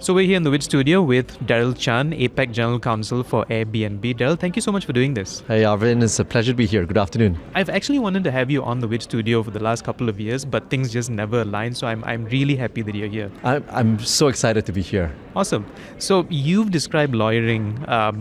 So we're here in the WiT studio with Darrell Chan, APAC General Counsel for Airbnb. Darrell, thank you so much for doing this. Hey Arvind, it's a pleasure to be here. Good afternoon. I've actually wanted to have you on the WiT studio for the last couple of years, but things just never aligned, so I'm really happy that you're here. I'm so excited to be here. Awesome. So you've described lawyering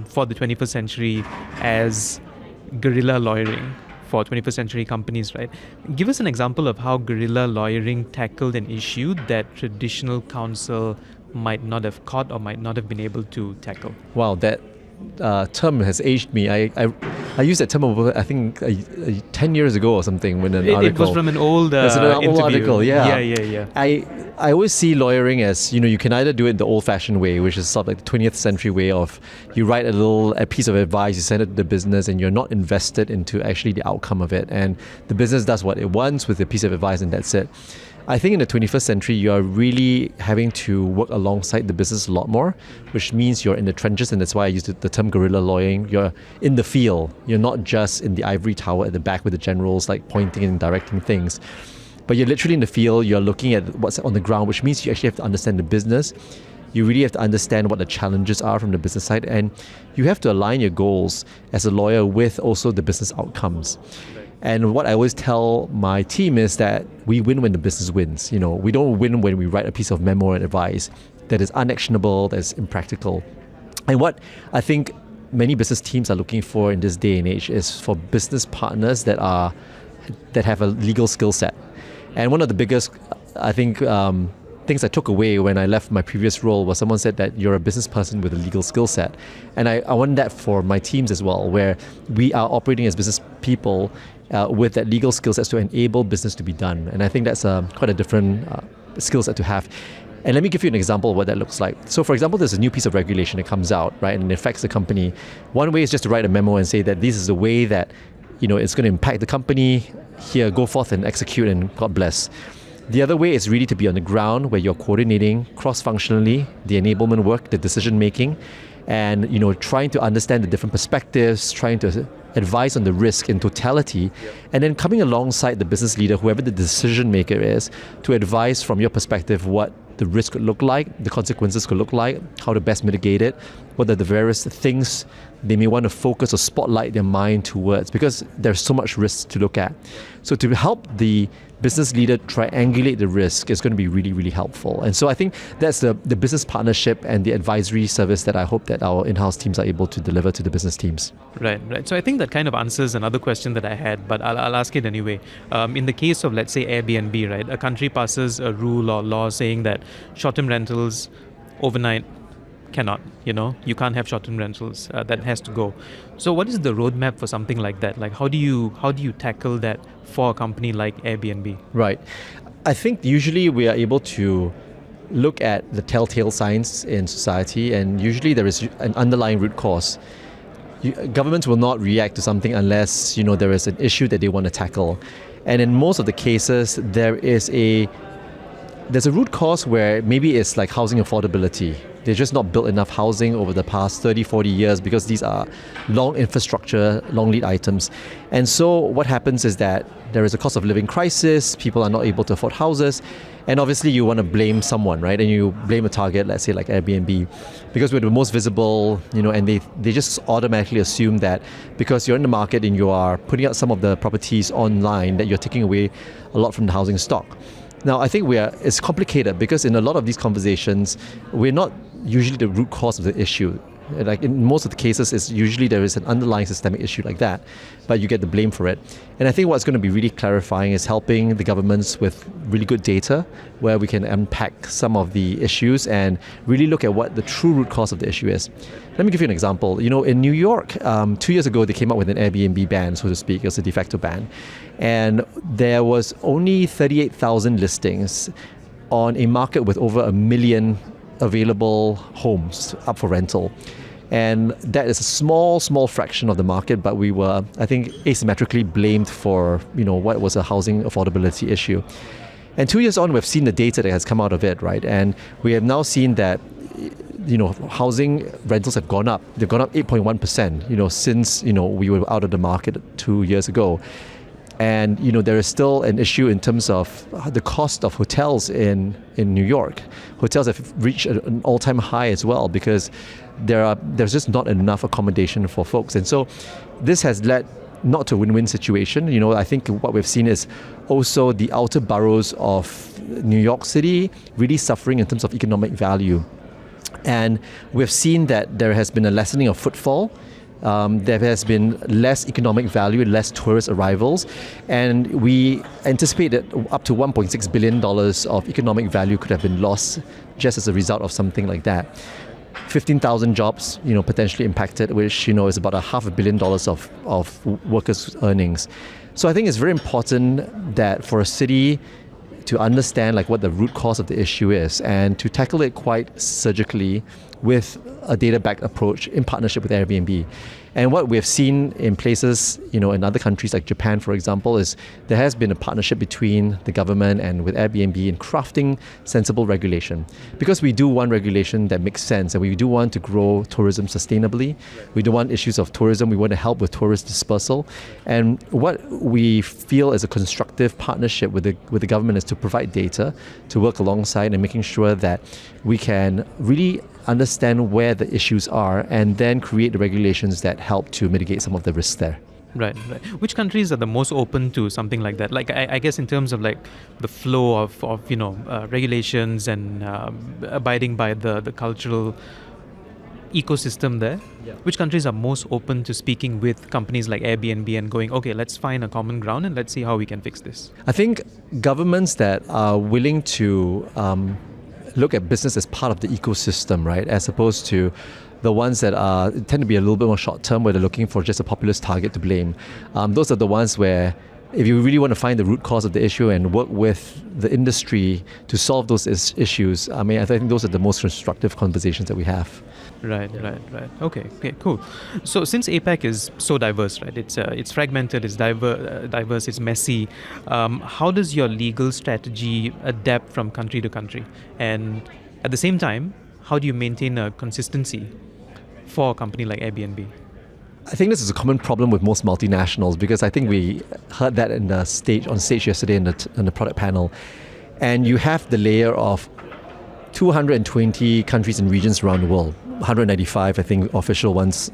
for the 21st century as guerrilla lawyering for 21st century companies, right? Give us an example of how guerrilla lawyering tackled an issue that traditional counsel might not have caught or might not have been able to tackle. Wow, that term has aged me. I used that term over, I think, 10 years ago or something when an article. It was from an old It's an old interview. article, yeah. Yeah. I always see lawyering as, you can either do it the old-fashioned way, which is sort of like the 20th century way of you write a piece of advice, you send it to the business, and you're not invested into actually the outcome of it. And the business does what it wants with the piece of advice, and that's it. I think in the 21st century, you are really having to work alongside the business a lot more, which means you're in the trenches, and that's why I use the term guerrilla lawyering. You're in the field. You're not just in the ivory tower at the back with the generals like pointing and directing things. But you're literally in the field, you're looking at what's on the ground, which means you actually have to understand the business. You really have to understand what the challenges are from the business side, and you have to align your goals as a lawyer with also the business outcomes. And what I always tell my team is that we win when the business wins. We don't win when we write a piece of memo and advice that is unactionable, that is impractical. And what I think many business teams are looking for in this day and age is for business partners that have a legal skill set. And one of the biggest, I think, things I took away when I left my previous role was someone said that you're a business person with a legal skill set. And I want that for my teams as well, where we are operating as business people with that legal skill set to enable business to be done. And I think that's quite a different skill set to have. And let me give you an example of what that looks like. So for example, there's a new piece of regulation that comes out, right, and it affects the company. One way is just to write a memo and say that this is the way that it's going to impact the company. Here, go forth and execute, and God bless. The other way is really to be on the ground where you're coordinating cross-functionally the enablement work, the decision-making, and trying to understand the different perspectives, trying to advise on the risk in totality, and then coming alongside the business leader, whoever the decision maker is, to advise from your perspective what the risk could look like, the consequences could look like, how to best mitigate it, what are the various things they may want to focus or spotlight their mind towards, because there's so much risk to look at. So to help the business leader triangulate the risk is going to be really, really helpful. And so I think that's the business partnership and the advisory service that I hope that our in-house teams are able to deliver to the business teams. Right. So I think that kind of answers another question that I had, but I'll ask it anyway. In the case of, let's say, Airbnb, right? A country passes a rule or law saying that short-term rentals overnight cannot, you can't have short-term rentals, that has to go. So what is the roadmap for something like that? Like how do you tackle that for a company like Airbnb? Right. I think usually we are able to look at the telltale signs in society, and usually there is an underlying root cause. Governments will not react to something unless there is an issue that they want to tackle. And in most of the cases, there's a root cause where maybe it's like housing affordability. They've just not built enough housing over the past 30, 40 years because these are long infrastructure, long lead items. And so what happens is that there is a cost of living crisis, people are not able to afford houses, and obviously you want to blame someone, right? And you blame a target, let's say like Airbnb, because we're the most visible, and they just automatically assume that because you're in the market and you are putting out some of the properties online, that you're taking away a lot from the housing stock. Now, I think it's complicated because in a lot of these conversations, we're not usually the root cause of the issue. Like in most of the cases, it's usually there is an underlying systemic issue like that, but you get the blame for it. And I think what's going to be really clarifying is helping the governments with really good data where we can unpack some of the issues and really look at what the true root cause of the issue is. Let me give you an example. In New York, 2 years ago, they came up with an Airbnb ban, so to speak. It was a de facto ban. And there was only 38,000 listings on a market with over 1 million available homes up for rental. And that is a small fraction of the market, but we were, I think, asymmetrically blamed for, what was a housing affordability issue. And 2 years on, we've seen the data that has come out of it, right? And we have now seen that, housing rentals have gone up. They've gone up 8.1%, since, we were out of the market 2 years ago. And there is still an issue in terms of the cost of hotels in New York. Hotels have reached an all-time high as well because there's just not enough accommodation for folks. And so this has led not to a win-win situation. I think what we've seen is also the outer boroughs of New York City really suffering in terms of economic value. And we've seen that there has been a lessening of footfall. There has been less economic value, less tourist arrivals, and we anticipate that up to $1.6 billion of economic value could have been lost just as a result of something like that. 15,000 jobs, potentially impacted, which, is about $500 million of workers' earnings. So I think it's very important that for a city to understand what the root cause of the issue is and to tackle it quite surgically with a data-backed approach in partnership with Airbnb. And what we've seen in places, in other countries like Japan, for example, is there has been a partnership between the government and with Airbnb in crafting sensible regulation. Because we do want regulation that makes sense and we do want to grow tourism sustainably. We don't want issues of tourism. We want to help with tourist dispersal. And what we feel is a constructive partnership with the government is to provide data to work alongside and making sure that we can really understand where the issues are and then create the regulations that help to mitigate some of the risks there. Right. Which countries are the most open to something like that? I guess in terms of the flow of regulations and abiding by the cultural ecosystem there. Yeah. Which countries are most open to speaking with companies like Airbnb and going, okay, let's find a common ground and let's see how we can fix this? I think governments that are willing to look at business as part of the ecosystem, right, as opposed to the ones that tend to be a little bit more short-term, where they're looking for just a populist target to blame. Those are the ones where, if you really want to find the root cause of the issue and work with the industry to solve those issues, I think those are the most constructive conversations that we have. Right. Okay, cool. So since APAC is so diverse, right? It's fragmented, it's diverse, it's messy. How does your legal strategy adapt from country to country? And at the same time, how do you maintain a consistency for a company like Airbnb? I think this is a common problem with most multinationals because I think we heard that on stage yesterday in the product panel. And you have the layer of 220 countries and regions around the world. 195, I think, official ones,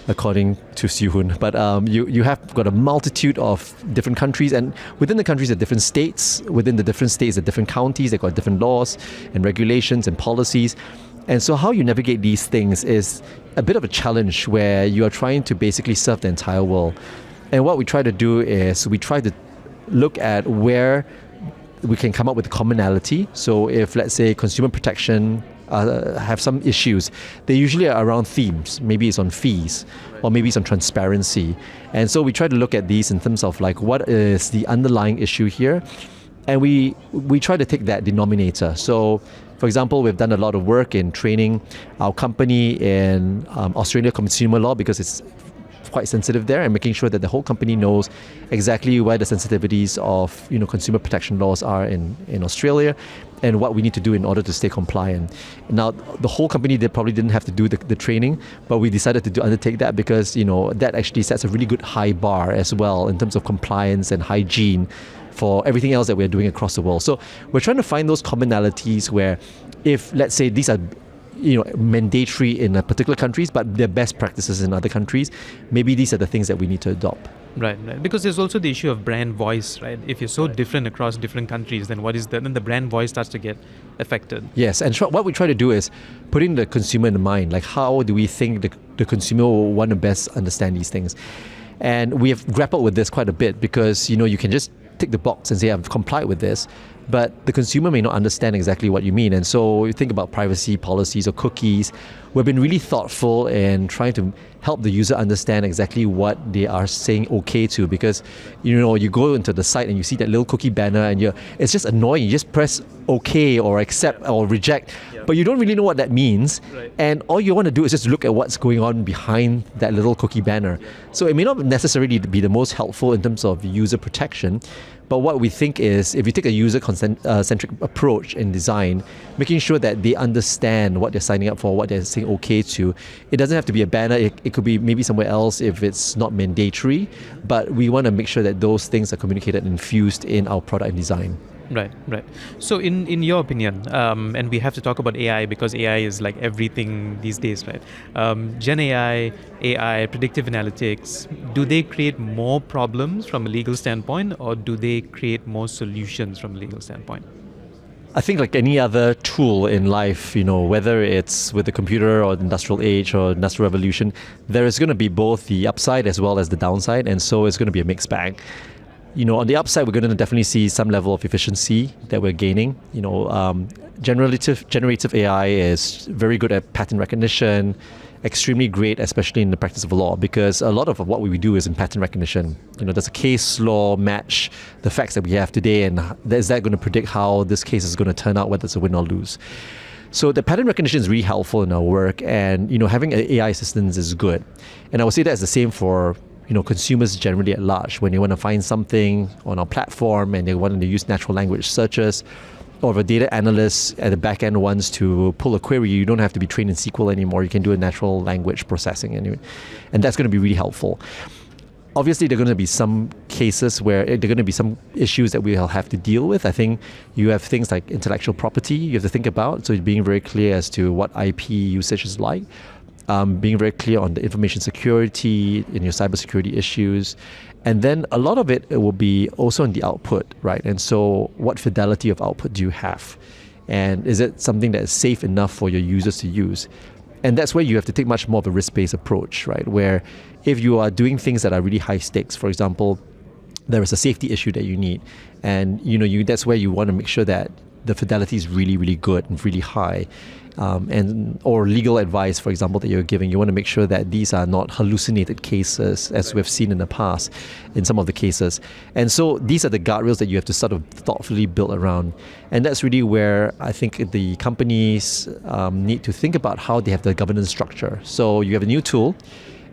according to Siu-Hun. But you have got a multitude of different countries, and within the countries are different states. Within the different states are different counties. They've got different laws and regulations and policies. And so how you navigate these things is a bit of a challenge where you are trying to basically serve the entire world. And what we try to do is we try to look at where we can come up with commonality. So if, let's say, consumer protection have some issues, they usually are around themes. Maybe it's on fees, or maybe it's on transparency. And so we try to look at these in terms of what is the underlying issue here. And we try to take that denominator. So, for example, we've done a lot of work in training our company in Australia consumer law because it's quite sensitive there, and making sure that the whole company knows exactly where the sensitivities of consumer protection laws are in Australia and what we need to do in order to stay compliant. Now, the whole company, they probably didn't have to do the training, but we decided to undertake that because that actually sets a really good high bar as well in terms of compliance and hygiene for everything else that we're doing across the world. So we're trying to find those commonalities where, if, let's say, these are mandatory in particular countries, but they're best practices in other countries, maybe these are the things that we need to adopt. Right. Because there's also the issue of brand voice, right? If you're so different across different countries, then then the brand voice starts to get affected. Yes, and what we try to do is putting the consumer in mind. How do we think the consumer will want to best understand these things? And we have grappled with this quite a bit because, you can just tick the box and say, I've complied with this, but the consumer may not understand exactly what you mean. And so you think about privacy policies or cookies. We've been really thoughtful in trying to help the user understand exactly what they are saying okay to, because you go into the site and you see that little cookie banner and it's just annoying. You just press okay or accept or reject, but you don't really know what that means. Right. And all you want to do is just look at what's going on behind that little cookie banner. So it may not necessarily be the most helpful in terms of user protection, But what we think is, if you take a user-centric approach in design, making sure that they understand what they're signing up for, what they're saying okay to. It doesn't have to be a banner. It could be maybe somewhere else if it's not mandatory. But we want to make sure that those things are communicated and infused in our product and design. Right. So in your opinion, and we have to talk about AI because AI is like everything these days, right? Gen AI, predictive analytics, do they create more problems from a legal standpoint or do they create more solutions from a legal standpoint? I think like any other tool in life, whether it's with the computer or the industrial age or industrial revolution, there is going to be both the upside as well as the downside, and so it's going to be a mixed bag. On the upside, we're going to definitely see some level of efficiency that we're gaining. Generative AI is very good at pattern recognition, extremely great, especially in the practice of law, because a lot of what we do is in pattern recognition. Does a case law match the facts that we have today, and is that going to predict how this case is going to turn out, whether it's a win or lose? So the pattern recognition is really helpful in our work, and having AI assistance is good. And I would say that's the same for consumers generally at large. When they want to find something on our platform and they want to use natural language searches, or if a data analyst at the back end wants to pull a query, you don't have to be trained in SQL anymore. You can do a natural language processing anyway. And that's going to be really helpful. Obviously, there are going to be some cases where there are going to be some issues that we'll have to deal with. I think you have things like intellectual property you have to think about. So being very clear as to what IP usage is like. Being very clear on the information security in your cybersecurity issues. And then a lot of it will be also on the output, right? And so what fidelity of output do you have? And is it something that is safe enough for your users to use? And that's where you have to take much more of a risk-based approach, right? Where if you are doing things that are really high stakes, for example, there is a safety issue that you need. And that's where you want to make sure that the fidelity is really, really good and really high. Or legal advice, for example, that you're giving, you want to make sure that these are not hallucinated cases, as we've seen in the past in some of the cases. And so these are the guardrails that you have to sort of thoughtfully build around. And that's really where I think the companies need to think about how they have the governance structure. So you have a new tool,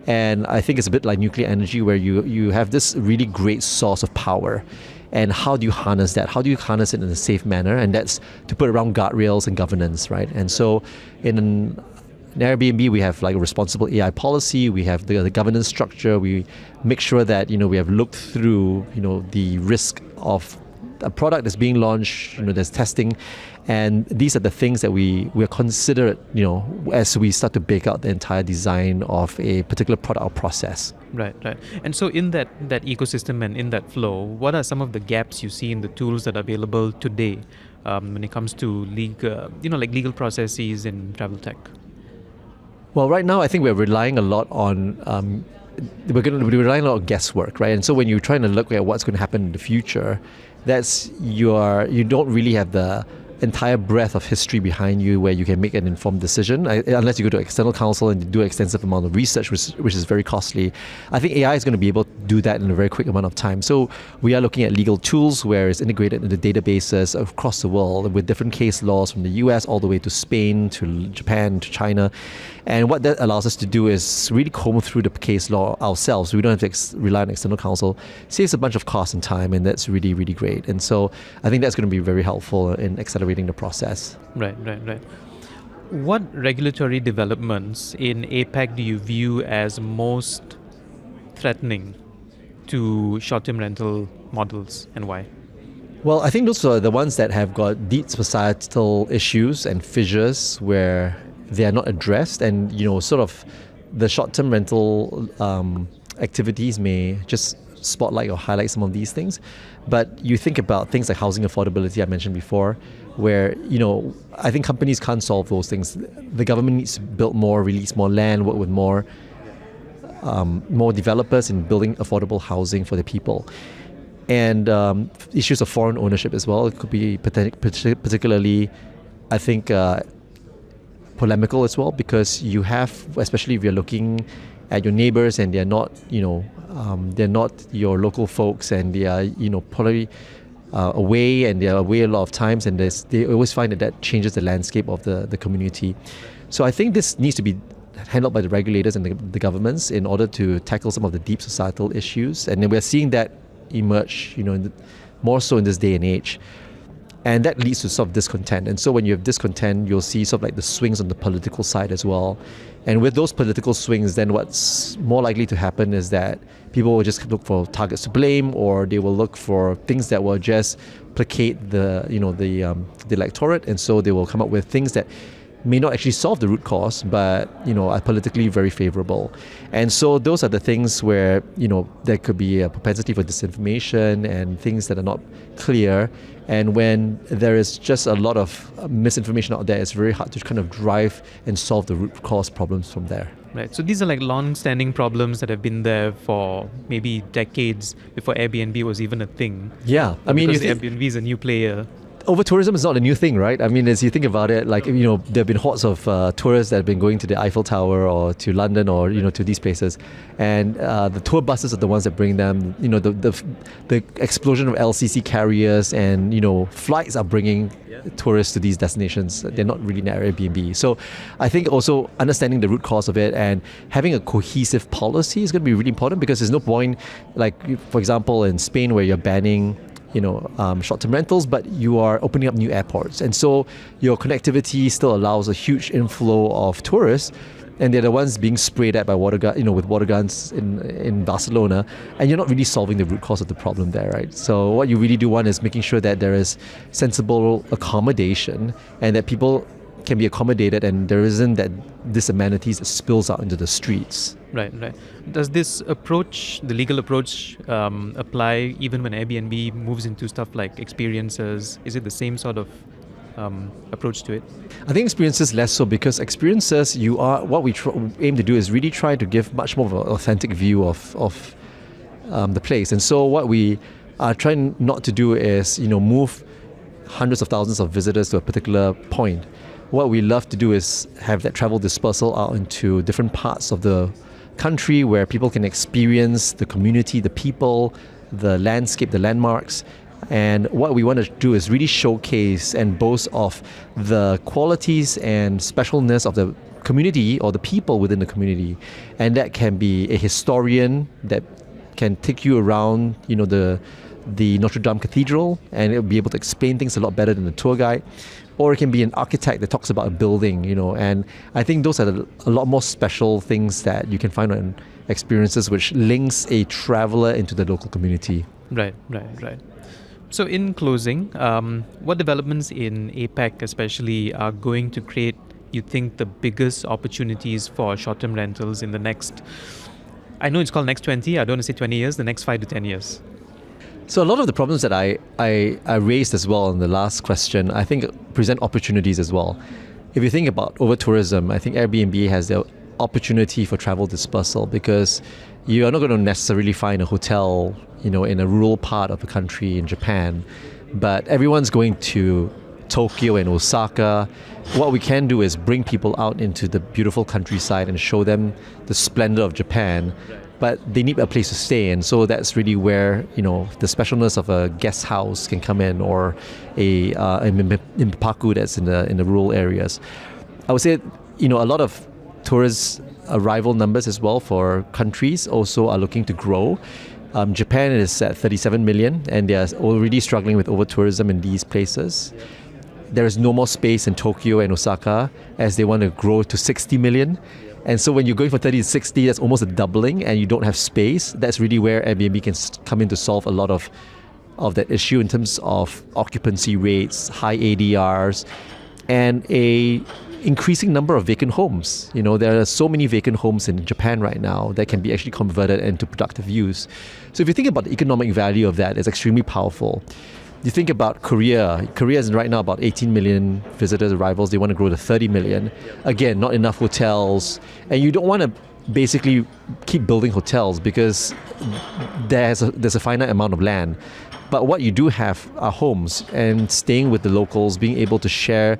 and I think it's a bit like nuclear energy, where you have this really great source of power. And how do you harness that? How do you harness it in a safe manner? And that's to put around guardrails and governance, right? And so in Airbnb, we have like a responsible AI policy. We have the governance structure. We make sure that, we have looked through, the risk of a product that's being launched, there's testing. And these are the things that we're considerate, as we start to bake out the entire design of a particular product or process. Right. And so in that ecosystem and in that flow, what are some of the gaps you see in the tools that are available today when it comes to legal processes in travel tech? Well, right now, I think we're relying a lot on we're going to be relying a lot on guesswork, right? And so when you're trying to look at what's going to happen in the future, you don't really have the entire breadth of history behind you where you can make an informed decision, unless you go to external counsel and do an extensive amount of research, which is very costly. I think AI is going to be able to do that in a very quick amount of time. So we are looking at legal tools where it's integrated into databases across the world with different case laws from the US all the way to Spain, to Japan, to China. And what that allows us to do is really comb through the case law ourselves. We don't have to rely on external counsel. Saves a bunch of cost and time, and that's really, really great. And so I think that's going to be very helpful in accelerating the process. Right. What regulatory developments in APAC do you view as most threatening to short-term rental models, and why? Well, I think those are the ones that have got deep societal issues and fissures where they are not addressed, and sort of the short-term rental activities may just spotlight or highlight some of these things. But you think about things like housing affordability I mentioned before, where I think companies can't solve those things. The government needs to build more, release more land, work with more developers in building affordable housing for the people. And issues of foreign ownership as well. It could be particularly, I think, polemical as well, because you have, especially if you're looking at your neighbors and they're not, they're not your local folks, and they are, probably away, and they're away a lot of times, and they always find that changes the landscape of the community. So I think this needs to be handled by the regulators and the governments in order to tackle some of the deep societal issues. And then we're seeing that emerge, in more so in this day and age. And that leads to sort of discontent. And so when you have discontent, you'll see sort of like the swings on the political side as well. And with those political swings, then what's more likely to happen is that people will just look for targets to blame, or they will look for things that will just placate the electorate. And so they will come up with things that may not actually solve the root cause, but are politically very favorable. And so those are the things where there could be a propensity for disinformation and things that are not clear. And when there is just a lot of misinformation out there, it's very hard to kind of drive and solve the root cause problems from there. Right. So these are like long-standing problems that have been there for maybe decades before Airbnb was even a thing. Yeah, I mean, because Airbnb is a new player. Over-tourism is not a new thing, right? I mean, as you think about it, like, there have been hordes of tourists that have been going to the Eiffel Tower or to London or, to these places. And the tour buses are the ones that bring them. The explosion of LCC carriers and, flights are bringing tourists to these destinations. They're not really near Airbnb. So I think also understanding the root cause of it and having a cohesive policy is going to be really important, because there's no point, like, for example, in Spain, where you're banning short-term rentals, but you are opening up new airports. And so your connectivity still allows a huge inflow of tourists, and they're the ones being sprayed at by with water guns in Barcelona, and you're not really solving the root cause of the problem there, right? So what you really do want is making sure that there is sensible accommodation and that people can be accommodated, and there isn't this amenities that spills out into the streets. Right. Does this approach, the legal approach, apply even when Airbnb moves into stuff like experiences? Is it the same sort of approach to it? I think experiences less so, because experiences, what we aim to do is really try to give much more of an authentic view of the place. And so what we are trying not to do is move hundreds of thousands of visitors to a particular point. What we love to do is have that travel dispersal out into different parts of the country where people can experience the community, the people, the landscape, the landmarks. And what we want to do is really showcase and boast of the qualities and specialness of the community or the people within the community. And that can be a historian that can take you around, the Notre Dame Cathedral, and it'll be able to explain things a lot better than the tour guide. Or it can be an architect that talks about a building, and I think those are a lot more special things that you can find on experiences, which links a traveler into the local community. Right. So in closing, what developments in APAC especially are going to create, you think, the biggest opportunities for short-term rentals in the next, I know it's called next 20, I don't want to say 20 years, the next 5 to 10 years? So a lot of the problems that I raised as well in the last question, I think present opportunities as well. If you think about over-tourism, I think Airbnb has the opportunity for travel dispersal, because you are not going to necessarily find a hotel, in a rural part of the country in Japan, but everyone's going to Tokyo and Osaka. What we can do is bring people out into the beautiful countryside and show them the splendor of Japan. But they need a place to stay, and so that's really where the specialness of a guest house can come in, or a mipaku that's in the rural areas. I would say a lot of tourist arrival numbers as well for countries also are looking to grow. Japan is at 37 million, and they are already struggling with over tourism in these places. There is no more space in Tokyo and Osaka as they want to grow to 60 million. And so when you're going from 30 to 60, that's almost a doubling, and you don't have space. That's really where Airbnb can come in to solve a lot of that issue in terms of occupancy rates, high ADRs, and a increasing number of vacant homes. There are so many vacant homes in Japan right now that can be actually converted into productive use. So if you think about the economic value of that, it's extremely powerful. You think about Korea. Korea is right now about 18 million visitors arrivals. They want to grow to 30 million. Again, not enough hotels. And you don't want to basically keep building hotels, because there's a finite amount of land. But what you do have are homes, and staying with the locals, being able to share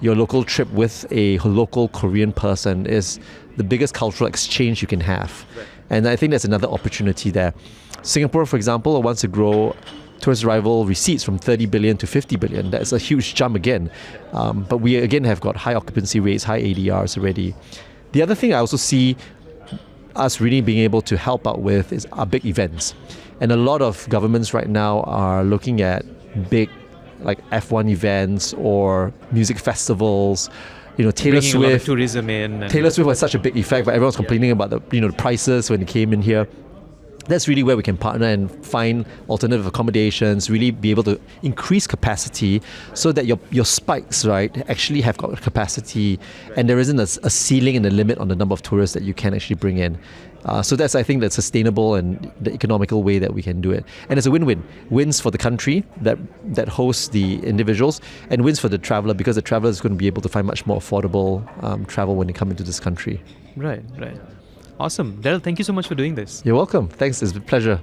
your local trip with a local Korean person is the biggest cultural exchange you can have. And I think there's another opportunity there. Singapore, for example, wants to grow tourist arrival receipts from 30 billion to 50 billion. That's a huge jump again. But we again have got high occupancy rates, high ADRs already. The other thing I also see us really being able to help out with is our big events. And a lot of governments right now are looking at big like F1 events or music festivals. Taylor Bringing Swift. a lot of tourism in. And Taylor Swift was such a big effect, but everyone's complaining about the prices when it came in here. That's really where we can partner and find alternative accommodations, really be able to increase capacity so that your spikes, right, actually have got capacity and there isn't a ceiling and a limit on the number of tourists that you can actually bring in. So that's, I think, the sustainable and the economical way that we can do it. And it's a win-win. Wins for the country that hosts the individuals and wins for the traveller because the traveller is going to be able to find much more affordable travel when they come into this country. Right. Awesome. Darrell, thank you so much for doing this. You're welcome. Thanks. It's a pleasure.